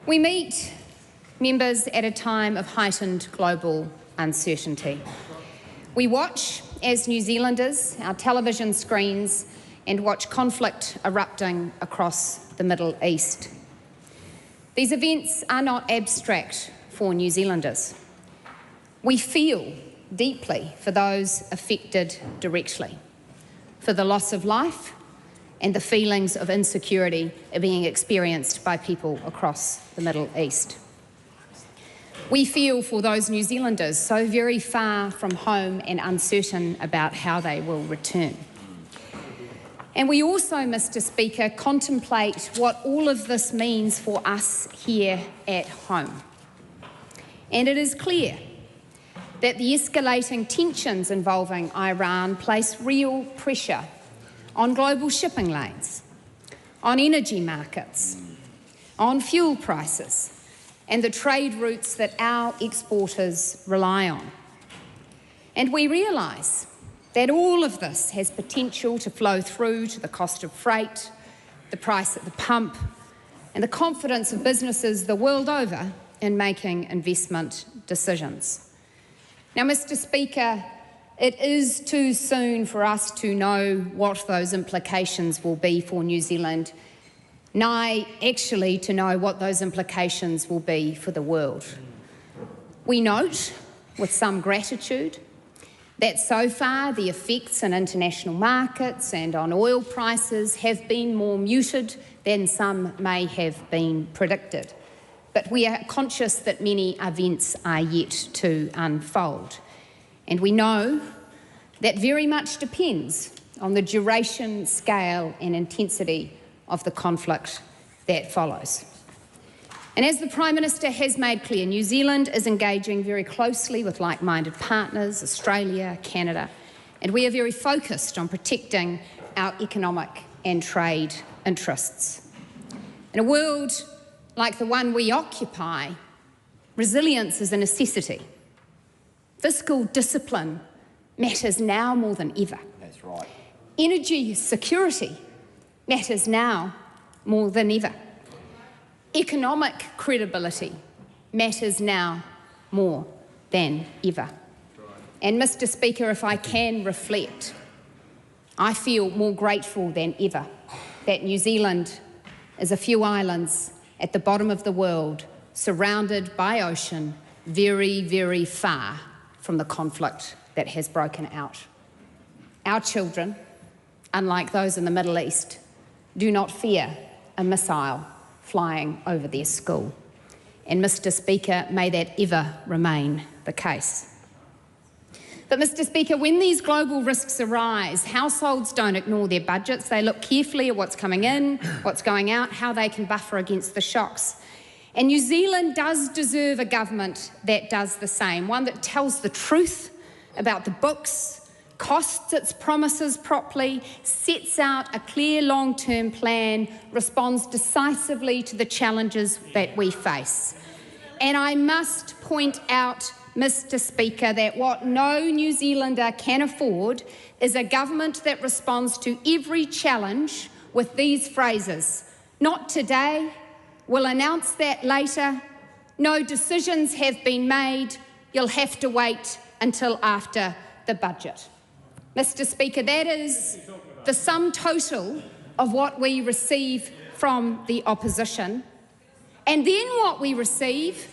We meet, members, at a time of heightened global uncertainty. We watch, as New Zealanders, our television screens and watch conflict erupting across the Middle East. These events are not abstract for New Zealanders. We feel deeply for those affected directly, for the loss of life and the feelings of insecurity are being experienced by people across the Middle East. We feel for those New Zealanders so very far from home and uncertain about how they will return. And we also, Mr. Speaker, contemplate what all of this means for us here at home. And it is clear that the escalating tensions involving Iran place real pressure on global shipping lanes, on energy markets, on fuel prices, and the trade routes that our exporters rely on. And we realise that all of this has potential to flow through to the cost of freight, the price at the pump, and the confidence of businesses the world over in making investment decisions. Now, Mr. Speaker, it is too soon for us to know what those implications will be for New Zealand, nigh actually to know what those implications will be for the world. We note, with some gratitude, that so far the effects in international markets and on oil prices have been more muted than some may have been predicted. But we are conscious that many events are yet to unfold. And we know that very much depends on the duration, scale and intensity of the conflict that follows. And as the Prime Minister has made clear, New Zealand is engaging very closely with like-minded partners, Australia, Canada, and we are very focused on protecting our economic and trade interests. In a world like the one we occupy, resilience is a necessity. Fiscal discipline matters now more than ever. That's right. Energy security matters now more than ever. Economic credibility matters now more than ever. And, Mr. Speaker, if I can reflect, I feel more grateful than ever that New Zealand is a few islands at the bottom of the world, surrounded by ocean, very, very far from the conflict that has broken out. Our children, unlike those in the Middle East, do not fear a missile flying over their school. And, Mr. Speaker, may that ever remain the case. But, Mr. Speaker, when these global risks arise, households don't ignore their budgets. They look carefully at what's coming in, what's going out, how they can buffer against the shocks. And New Zealand does deserve a government that does the same, one that tells the truth about the books, costs its promises properly, sets out a clear long-term plan, responds decisively to the challenges that we face. And I must point out, Mr. Speaker, that what no New Zealander can afford is a government that responds to every challenge with these phrases: "Not today," "We'll announce that later," "No decisions have been made," "You'll have to wait until after the budget." Mr. Speaker, that is the sum total of what we receive from the opposition. And then what we receive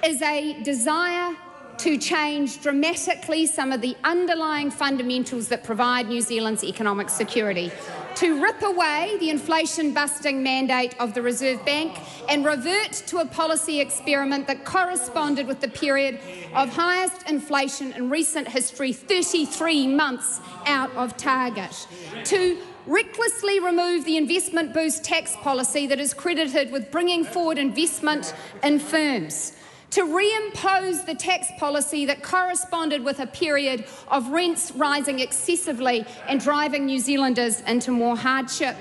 is a desire to change dramatically some of the underlying fundamentals that provide New Zealand's economic security, to rip away the inflation-busting mandate of the Reserve Bank and revert to a policy experiment that corresponded with the period of highest inflation in recent history, 33 months out of target, to recklessly remove the investment boost tax policy that is credited with bringing forward investment in firms, to reimpose the tax policy that corresponded with a period of rents rising excessively and driving New Zealanders into more hardship,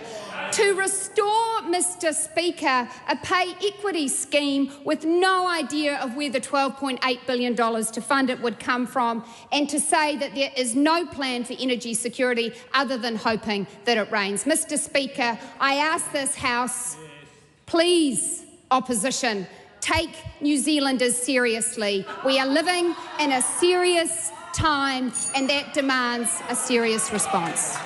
to restore, Mr. Speaker, a pay equity scheme with no idea of where the $12.8 billion to fund it would come from, and to say that there is no plan for energy security other than hoping that it rains. Mr. Speaker, I ask this House, please Opposition, take New Zealanders seriously. We are living in a serious time, and that demands a serious response.